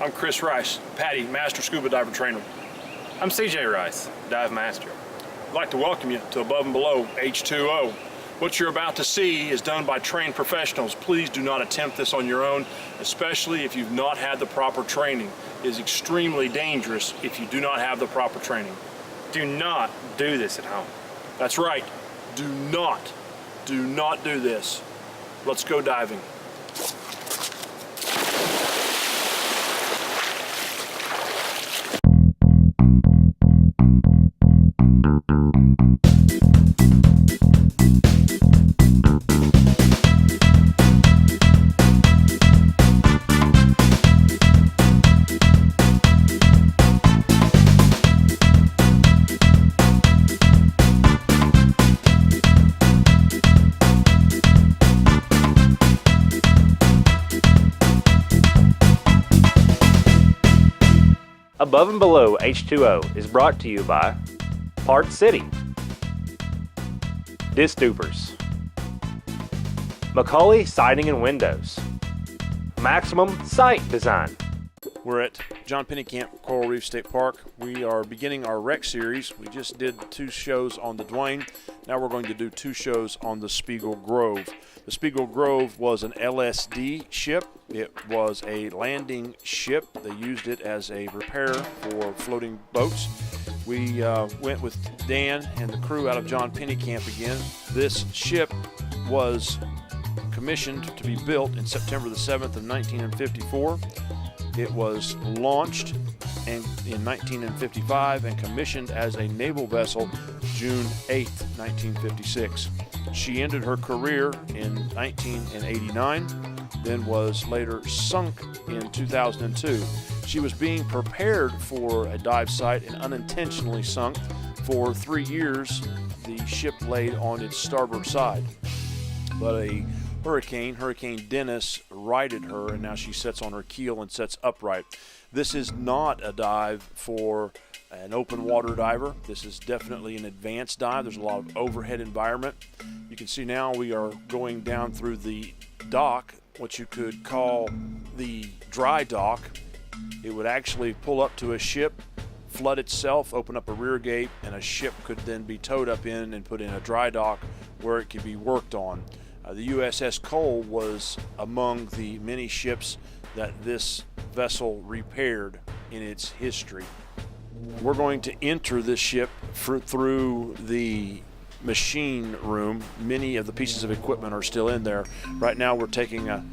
I'm Chris Rice, Patty, Master Scuba Diver Trainer. I'm CJ Rice, Dive Master. I'd like to welcome you to Above and Below H2O. What you're about to see is done by trained professionals. Please do not attempt this on your own, especially if you've not had the proper training. It is extremely dangerous if you do not have the proper training. Do not do this at home. That's right. Do not do this. Let's go diving. Above and Below H2O is brought to you by Part City, Disc Dupers, Macaulay Siding and Windows, Maximum Site Design. We're at John Pennekamp Coral Reef State Park. We are beginning our wreck series. We just did 2 shows on the Dwayne. Now we're going to do 2 shows on the Spiegel Grove. The Spiegel Grove was an LSD ship. It was a landing ship. They used it as a repair for floating boats. We went with Dan and the crew out of John Pennekamp again. This ship was commissioned to be built in September the 7th of 1954. It was launched in 1955 and commissioned as a naval vessel June 8, 1956. She ended her career in 1989, then was later sunk in 2002. She was being prepared for a dive site and unintentionally sunk. For 3 years, the ship laid on its starboard side, but a Hurricane Dennis righted her, and now she sits on her keel and sits upright. This is not a dive for an open water diver. This is definitely an advanced dive. There's a lot of overhead environment. You can see now we are going down through the dock, what you could call the dry dock. It would actually pull up to a ship, flood itself, open up a rear gate, and a ship could then be towed up in and put in a dry dock where it could be worked on. The USS Cole was among the many ships that this vessel repaired in its history. We're going to enter this ship through the machine room. Many of the pieces of equipment are still in there. Right now we're taking a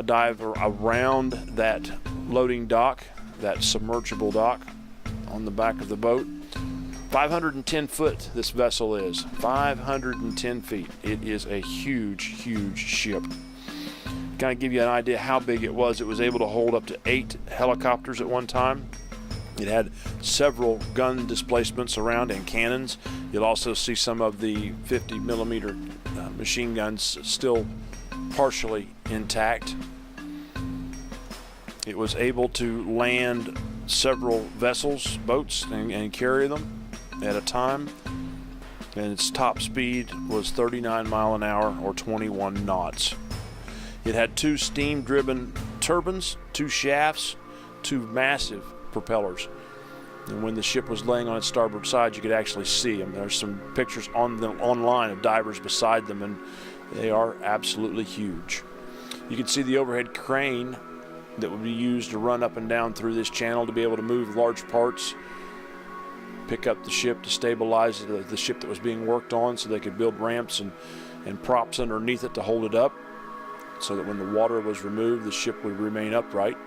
dive around that loading dock, that submergible dock on the back of the boat. 510 foot this vessel is, 510 feet. It is a huge, huge ship. Kind of give you an idea how big it was able to hold up to 8 helicopters at one time. It had several gun displacements around and cannons. You'll also see some of the 50 millimeter machine guns still partially intact. It was able to land several vessels, boats, and carry them at a time, and its top speed was 39 mile an hour or 21 knots. It had 2 steam-driven turbines, 2 shafts, 2 massive propellers. And when the ship was laying on its starboard side, you could actually see them. There's some pictures online of divers beside them, and they are absolutely huge. You can see the overhead crane that would be used to run up and down through this channel to be able to move large parts, pick up the ship to stabilize the ship that was being worked on, so they could build ramps and props underneath it to hold it up, so that when the water was removed, the ship would remain upright.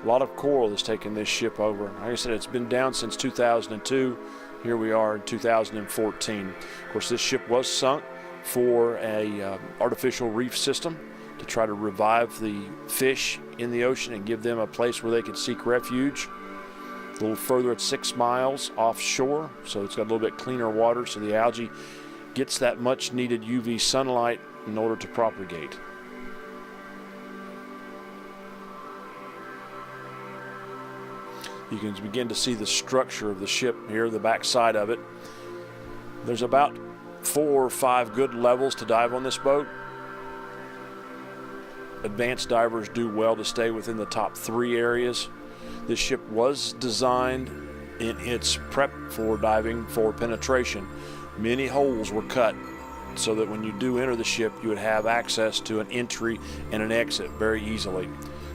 A lot of coral has taken this ship over. Like I said, it's been down since 2002. Here we are in 2014. Of course, this ship was sunk for a artificial reef system to try to revive the fish in the ocean and give them a place where they could seek refuge. A little further, it's 6 miles offshore, so it's got a little bit cleaner water, so the algae gets that much needed UV sunlight in order to propagate. You can begin to see the structure of the ship here, the back side of it. There's about 4 or 5 good levels to dive on this boat. advanced divers do well to stay within the top 3 areas. This ship was designed in its prep for diving for penetration. Many holes were cut so that when you do enter the ship, you would have access to an entry and an exit very easily.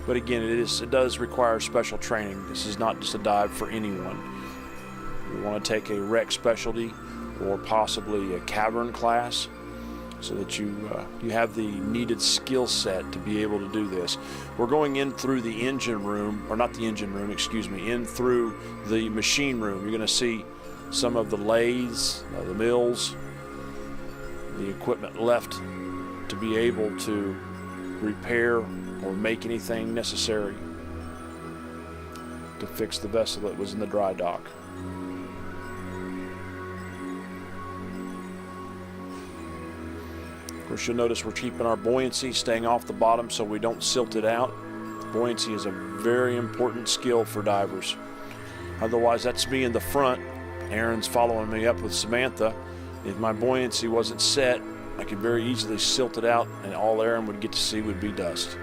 But again, it does require special training. This is not just a dive for anyone. You want to take a wreck specialty or possibly a cavern class so that you have the needed skill set to be able to do this. We're going in through the engine room, or not the engine room, excuse me, in through the machine room. You're going to see some of the lathes, the mills, the equipment left to be able to repair or make anything necessary to fix the vessel that was in the dry dock. Of course, you'll notice we're keeping our buoyancy, staying off the bottom so we don't silt it out. Buoyancy is a very important skill for divers. Otherwise, that's me in the front. Aaron's following me up with Samantha. If my buoyancy wasn't set, I could very easily silt it out, and all Aaron would get to see would be dust.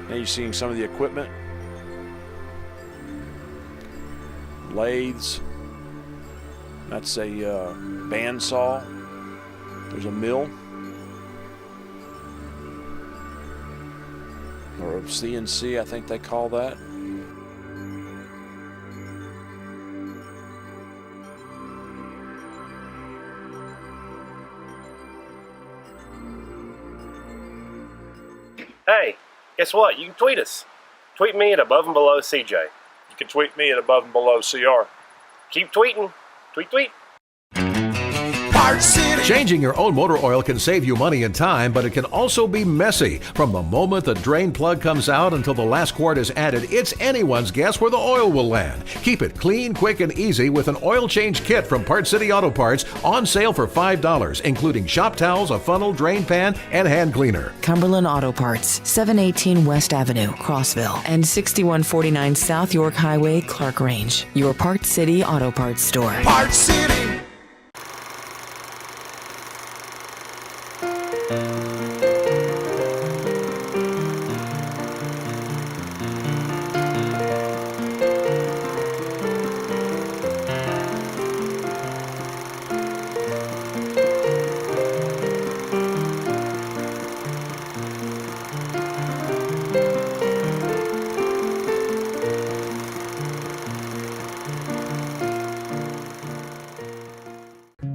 Now you're seeing some of the equipment. Lathes. That's a bandsaw. There's a mill. Or a CNC, I think they call that. Hey, guess what? You can tweet us. Tweet me at Above and Below CJ. You can tweet me at Above and Below CR. Keep tweeting. Tweet, tweet. Changing your own motor oil can save you money and time, but it can also be messy. From the moment the drain plug comes out until the last quart is added, it's anyone's guess where the oil will land. Keep it clean, quick, and easy with an oil change kit from Part City Auto Parts on sale for $5, including shop towels, a funnel, drain pan, and hand cleaner. Cumberland Auto Parts, 718 West Avenue, Crossville, and 6149 South York Highway, Clark Range. Your Part City Auto Parts store. Part City.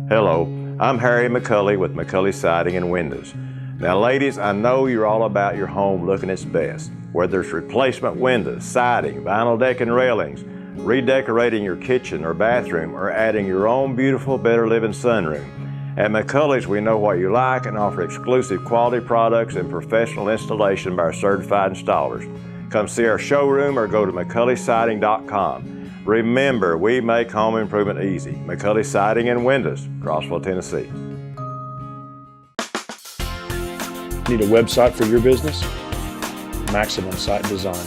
Hello, I'm Harry McCulley with McCulley Siding and Windows. Now ladies, I know you're all about your home looking its best. Whether it's replacement windows, siding, vinyl deck and railings, redecorating your kitchen or bathroom, or adding your own beautiful Better Living sunroom. At McCulley's, we know what you like and offer exclusive quality products and professional installation by our certified installers. Come see our showroom or go to McCulleySiding.com. Remember, we make home improvement easy. McCulley Siding and Windows, Crossville, Tennessee. Need a website for your business? Maximum Site Design.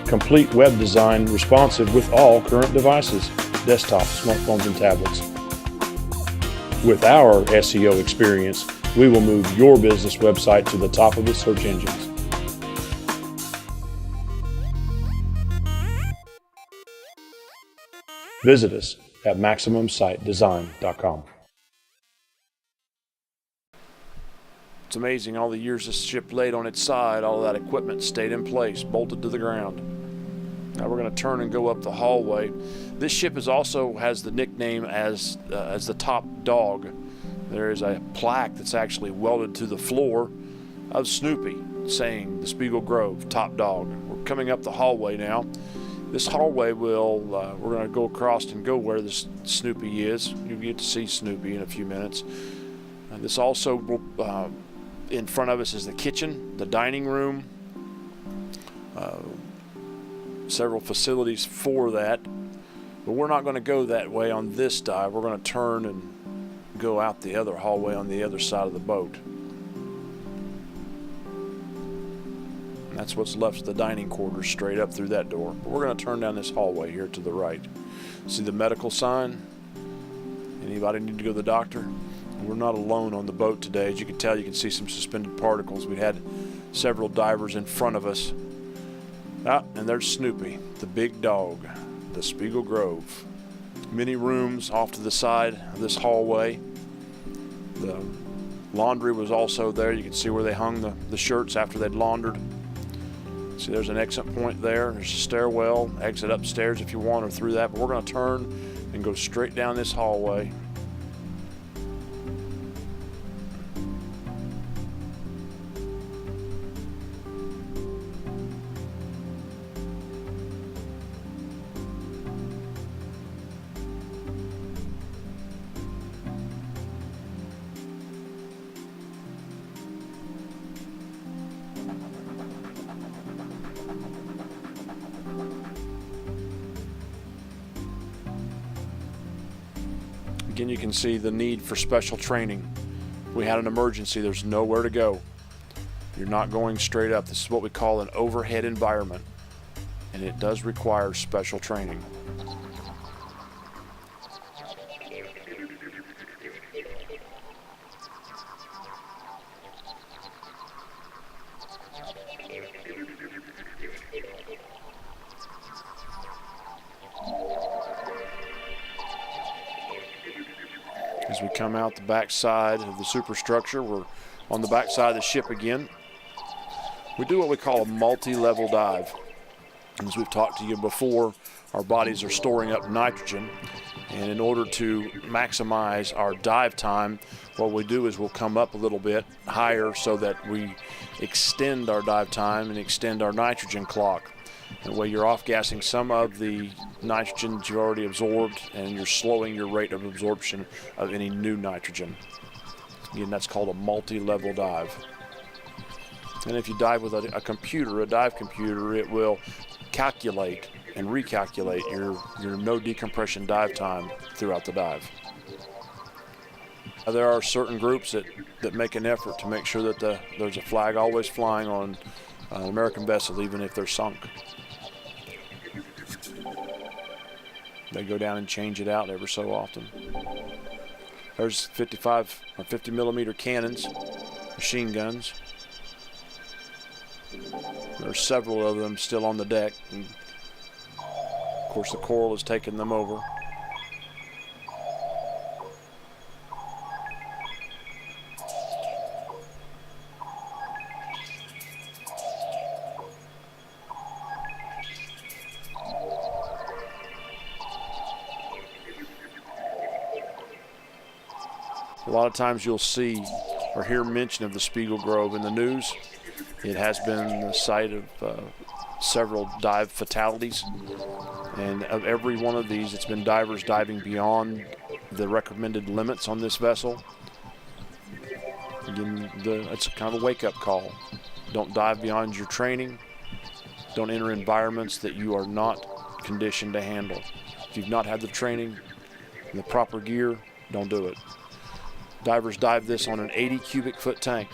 Complete web design responsive with all current devices, desktops, smartphones, and tablets. With our SEO experience, we will move your business website to the top of the search engines. Visit us at MaximumSiteDesign.com. It's amazing all the years this ship laid on its side, all of that equipment stayed in place, bolted to the ground. Now we're going to turn and go up the hallway. This ship also has the nickname as the top dog. There is a plaque that's actually welded to the floor of Snoopy saying the Spiegel Grove, top dog. We're coming up the hallway now. This hallway we're going to go across and go where this Snoopy is. You'll get to see Snoopy in a few minutes. This also, in front of us is the kitchen, the dining room, several facilities for that. But we're not going to go that way on this dive. We're going to turn and go out the other hallway on the other side of the boat. That's what's left of the dining quarters, straight up through that door. But we're going to turn down this hallway here to the right. See the medical sign? Anybody need to go to the doctor? We're not alone on the boat today. As you can tell, you can see some suspended particles. We had several divers in front of us. Ah, and there's Snoopy, the big dog, the Spiegel Grove. Many rooms off to the side of this hallway. The laundry was also there. You can see where they hung the shirts after they'd laundered. See, there's an exit point there. There's a stairwell. Exit upstairs if you want or through that. But we're going to turn and go straight down this hallway. Again, you can see the need for special training. We had an emergency. There's nowhere to go. You're not going straight up. This is what we call an overhead environment, and it does require special training. As we come out the back side of the superstructure, we're on the back side of the ship again. We do what we call a multi-level dive. As we've talked to you before, our bodies are storing up nitrogen, and in order to maximize our dive time, what we do is we'll come up a little bit higher so that we extend our dive time and extend our nitrogen clock. That way you're off-gassing some of the nitrogen that you've already absorbed, and you're slowing your rate of absorption of any new nitrogen. Again, that's called a multi-level dive. And if you dive with a computer, a dive computer, it will calculate and recalculate your no decompression dive time throughout the dive. There are certain groups that make an effort to make sure that there's a flag always flying on an American vessel, even if they're sunk. They go down and change it out ever so often. There's 55 or 50 millimeter cannons, machine guns. There are several of them still on the deck. And of course, the coral has taken them over. A lot of times you'll see or hear mention of the Spiegel Grove in the news. It has been the site of several dive fatalities, and of every one of these, it's been divers diving beyond the recommended limits on this vessel. Again, it's kind of a wake-up call. Don't dive beyond your training. Don't enter environments that you are not conditioned to handle. If you've not had the training and the proper gear, don't do it. Divers dive this on an 80 cubic foot tank.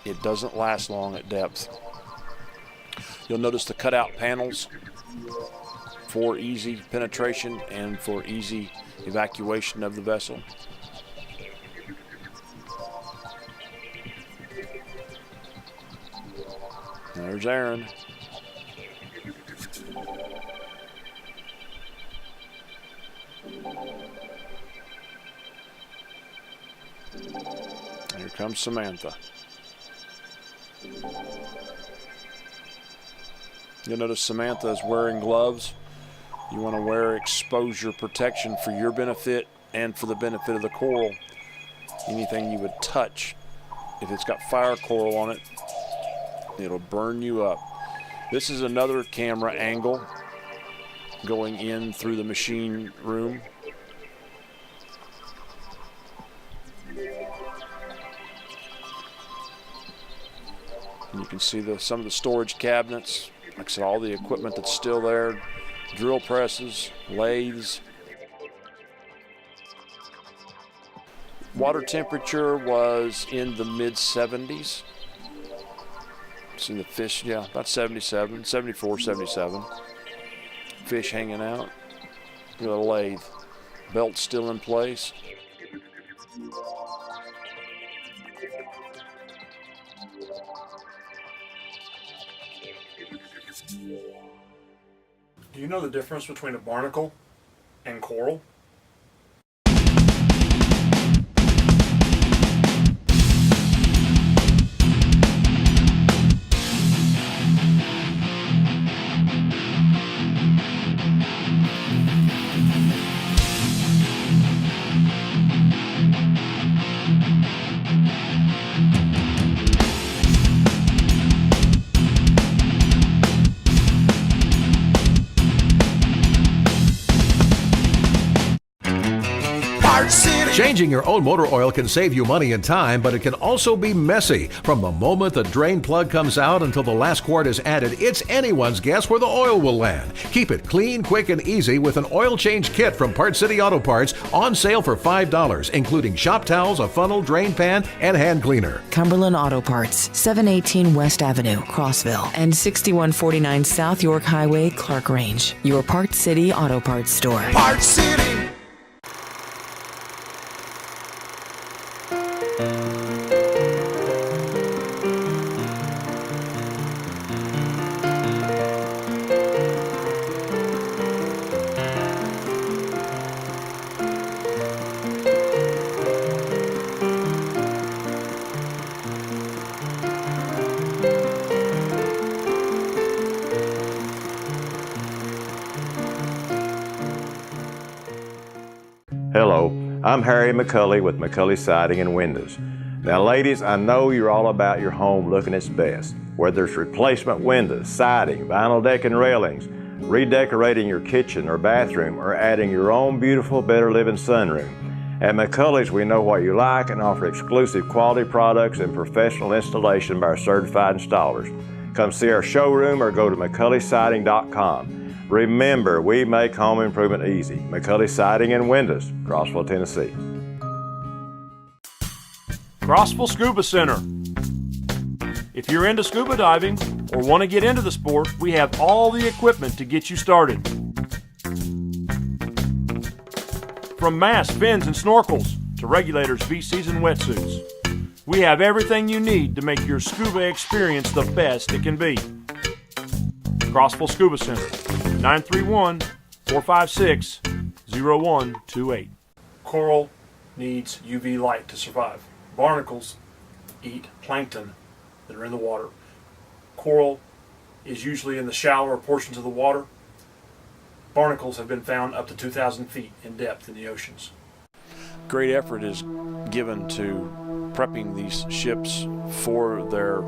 It doesn't last long at depth. You'll notice the cutout panels for easy penetration and for easy evacuation of the vessel. There's Aaron. Here comes Samantha. You'll notice Samantha is wearing gloves. You want to wear exposure protection for your benefit and for the benefit of the coral. Anything you would touch, if it's got fire coral on it, it'll burn you up. This is another camera angle going in through the machine room. And you can see some of the storage cabinets. Like I said, all the equipment that's still there, drill presses, lathes. Water temperature was in the mid-70s. See the fish, yeah, about 77, 74, 77. Fish hanging out. Look at the lathe. Belt still in place. Do you know the difference between a barnacle and coral? Changing your own motor oil can save you money and time, but it can also be messy. From the moment the drain plug comes out until the last quart is added, it's anyone's guess where the oil will land. Keep it clean, quick, and easy with an oil change kit from Part City Auto Parts, on sale for $5, including shop towels, a funnel, drain pan, and hand cleaner. Cumberland Auto Parts, 718 West Avenue, Crossville, and 6149 South York Highway, Clark Range. Your Part City Auto Parts store. Part City. Hello, I'm Harry McCulley with McCulley Siding and Windows. Now ladies, I know you're all about your home looking its best. Whether it's replacement windows, siding, vinyl deck and railings, redecorating your kitchen or bathroom, or adding your own beautiful Better Living sunroom. At McCulley's, we know what you like and offer exclusive quality products and professional installation by our certified installers. Come see our showroom or go to McCulleySiding.com. Remember, we make home improvement easy. McCulley Siding and Windows, Crossville, Tennessee. Crossville Scuba Center. If you're into scuba diving or want to get into the sport, we have all the equipment to get you started. From masks, fins, and snorkels to regulators, VCs, and wetsuits, we have everything you need to make your scuba experience the best it can be. Crossville Scuba Center, 931-456-0128. Coral needs UV light to survive. Barnacles eat plankton that are in the water. Coral is usually in the shallower portions of the water. Barnacles have been found up to 2,000 feet in depth in the oceans. Great effort is given to prepping these ships for their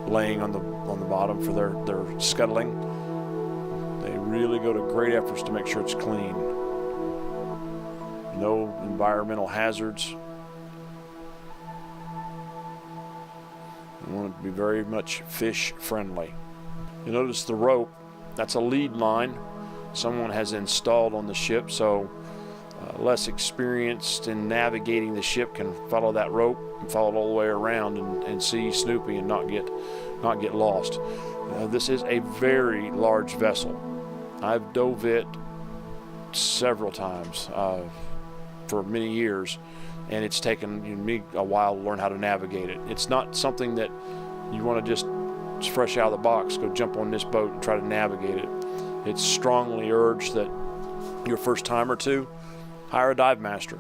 laying on the bottom, for their scuttling. They really go to great efforts to make sure it's clean. No environmental hazards. We want it to be very much fish friendly. You notice the rope, that's a lead line someone has installed on the ship, so less experienced in navigating the ship can follow that rope and follow it all the way around and see Snoopy and not get lost. This is a very large vessel. I've dove it several times for many years, and it's taken me a while to learn how to navigate it. It's not something that you want to just fresh out of the box go jump on this boat and try to navigate it. It's strongly urged that your first time or two, hire a dive master.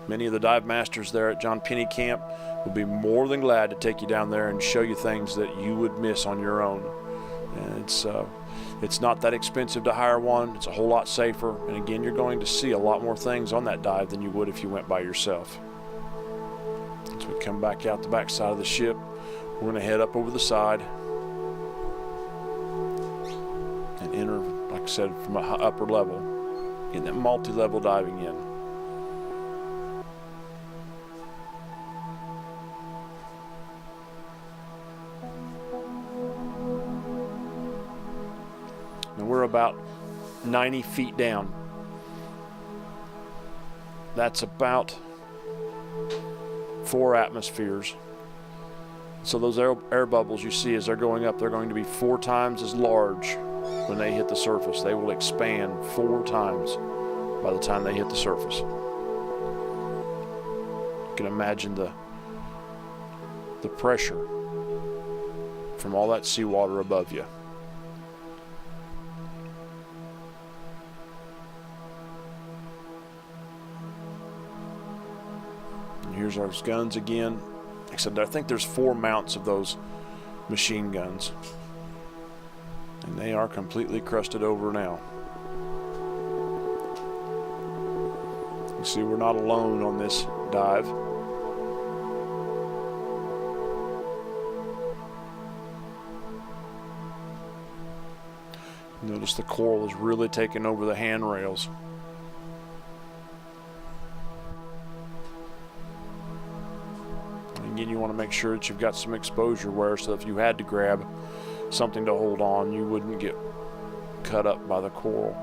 Many of the dive masters there at John Penny Camp will be more than glad to take you down there and show you things that you would miss on your own. And it's not that expensive to hire one. It's a whole lot safer. And again, you're going to see a lot more things on that dive than you would if you went by yourself. As we come back out the back side of the ship, we're going to head up over the side and enter, like I said, from an upper level, getting that multi-level diving in. And we're about 90 feet down. That's about 4 atmospheres. So those air bubbles you see as they're going up, they're going to be 4 times as large when they hit the surface. They will expand 4 times by the time they hit the surface. You can imagine the pressure from all that seawater above you. Here's our guns again. Except I think there's 4 mounts of those machine guns. And they are completely crusted over now. You see, we're not alone on this dive. Notice the coral is really taking over the handrails. Again, you want to make sure that you've got some exposure wear, so if you had to grab something to hold on, you wouldn't get cut up by the coral.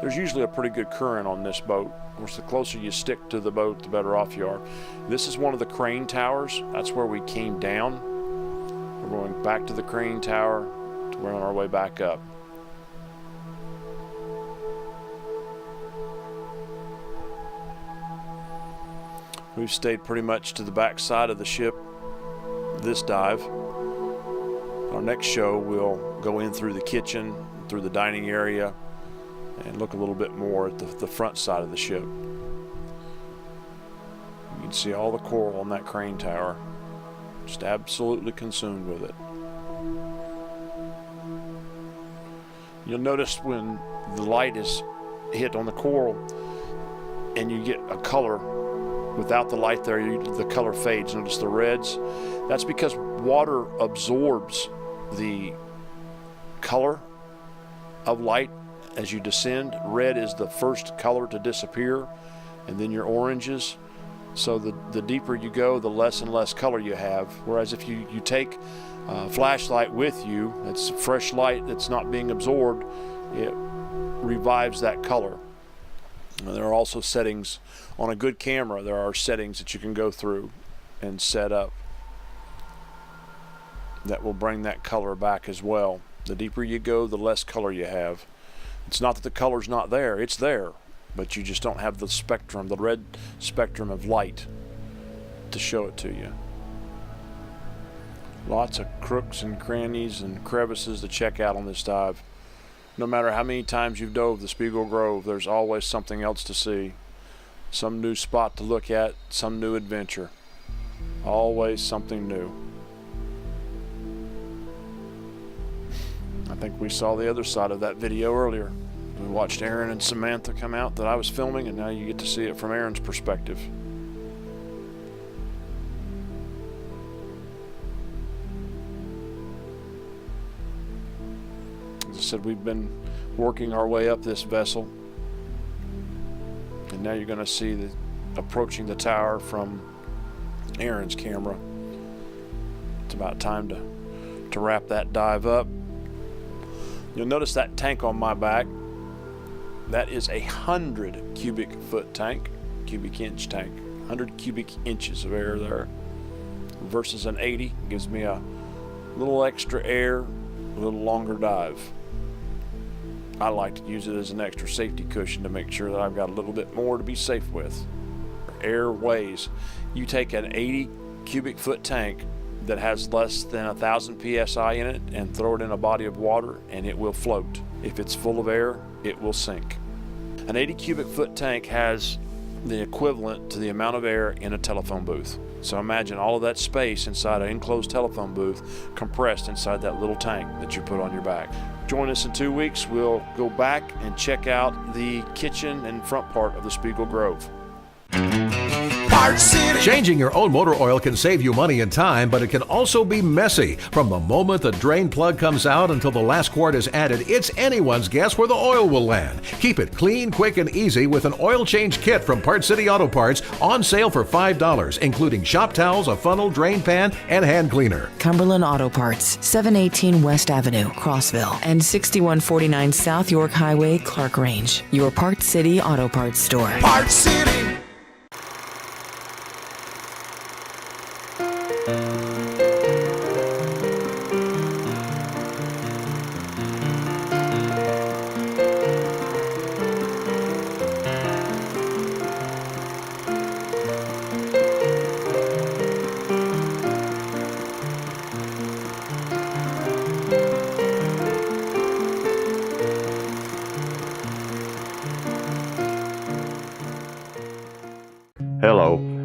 There's usually a pretty good current on this boat. Of course, the closer you stick to the boat, the better off you are. This is one of the crane towers. That's where we came down. We're going back to the crane tower. We're on our way back up. We've stayed pretty much to the back side of the ship this dive. Our next show, we'll go in through the kitchen, through the dining area, and look a little bit more at the front side of the ship. You can see all the coral on that crane tower. Just absolutely consumed with it. You'll notice when the light is hit on the coral and you get a color. Without the light there, the color fades. Notice the reds. That's because water absorbs the color of light as you descend. Red is the first color to disappear, and then your oranges. So the deeper you go, the less and less color you have. Whereas if you take a flashlight with you, it's fresh light that's not being absorbed, it revives that color. And there are also settings on a good camera. There are settings that you can go through and set up that will bring that color back as well. The deeper you go, the less color you have. It's not that the color's not there, it's there, but you just don't have the spectrum, the red spectrum of light to show it to you. Lots of crooks and crannies and crevices to check out on this dive. No matter how many times you've dove the Spiegel Grove, there's always something else to see. Some new spot to look at, some new adventure. Always something new. I think we saw the other side of that video earlier. We watched Aaron and Samantha come out that I was filming, and now you get to see it from Aaron's perspective. As I said, we've been working our way up this vessel, and now you're going to see approaching the tower from Aaron's camera. It's about time to wrap that dive up. You'll notice that tank on my back. That is 100 cubic foot tank, cubic inch tank, 100 cubic inches of air there versus an 80. Gives me a little extra air, a little longer dive. I like to use it as an extra safety cushion to make sure that I've got a little bit more to be safe with. Airways. You take an 80 cubic foot tank that has less than 1,000 psi in it and throw it in a body of water and it will float. If it's full of air, it will sink. An 80 cubic foot tank has the equivalent to the amount of air in a telephone booth. So imagine all of that space inside an enclosed telephone booth compressed inside that little tank that you put on your back. Join us in 2 weeks. We'll go back and check out the kitchen and front part of the Spiegel Grove. Changing your own motor oil can save you money and time, but it can also be messy. From the moment the drain plug comes out until the last quart is added, it's anyone's guess where the oil will land. Keep it clean, quick, and easy with an oil change kit from Part City Auto Parts, on sale for $5, including shop towels, a funnel, drain pan, and hand cleaner. Cumberland Auto Parts, 718 West Avenue, Crossville, and 6149 South York Highway, Clark Range. Your Part City Auto Parts store. Part City.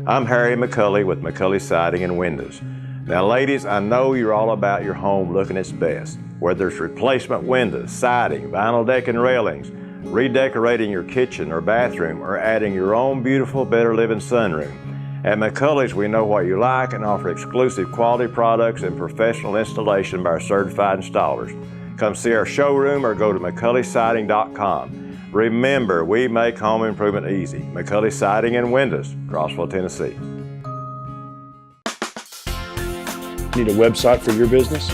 I'm Harry McCulley with McCulley Siding and Windows. Now ladies, I know you're all about your home looking its best. Whether it's replacement windows, siding, vinyl deck and railings, redecorating your kitchen or bathroom, or adding your own beautiful Better Living sunroom. At McCulley's, we know what you like and offer exclusive quality products and professional installation by our certified installers. Come see our showroom or go to McCulleySiding.com. Remember, we make home improvement easy. McCulley Siding and Windows, Crossville, Tennessee. Need a website for your business?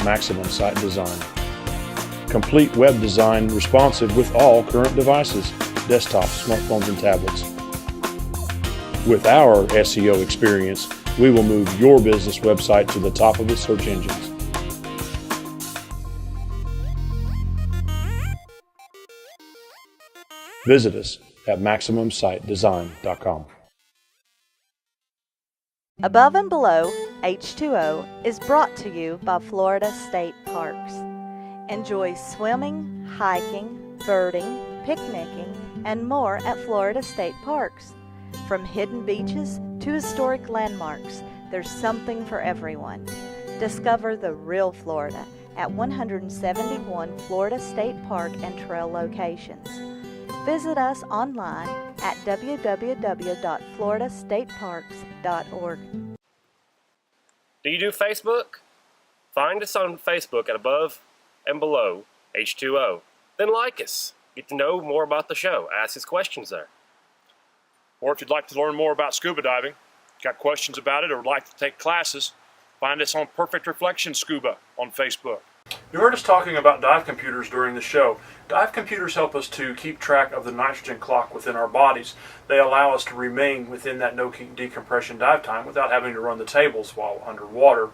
Maximum Site Design. Complete web design responsive with all current devices, desktops, smartphones, and tablets. With our SEO experience, we will move your business website to the top of the search engines. Visit us at MaximumSiteDesign.com. Above and Below H2O is brought to you by Florida State Parks. Enjoy swimming, hiking, birding, picnicking, and more at Florida State Parks. From hidden beaches to historic landmarks, there's something for everyone. Discover the real Florida at 171 Florida State Park and Trail locations. Visit us online at www.floridastateparks.org. Do you do Facebook? Find us on Facebook at Above and Below H2O. Then like us. Get to know more about the show. Ask us questions there. Or if you'd like to learn more about scuba diving, got questions about it, or would like to take classes, find us on Perfect Reflection Scuba on Facebook. You heard us talking about dive computers during the show. Dive computers help us to keep track of the nitrogen clock within our bodies. They allow us to remain within that no decompression dive time without having to run the tables while underwater.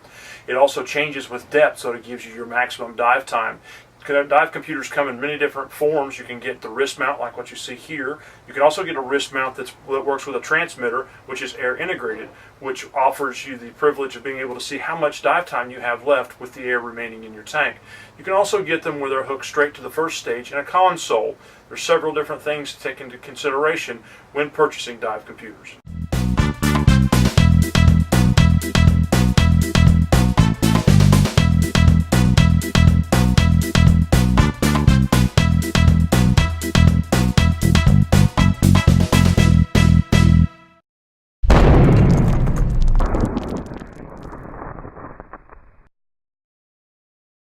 It also changes with depth, so it gives you your maximum dive time. Dive computers come in many different forms. You can get the wrist mount like what you see here. You can also get a wrist mount that works with a transmitter, which is air integrated, which offers you the privilege of being able to see how much dive time you have left with the air remaining in your tank. You can also get them where they're hooked straight to the first stage in a console. There's several different things to take into consideration when purchasing dive computers.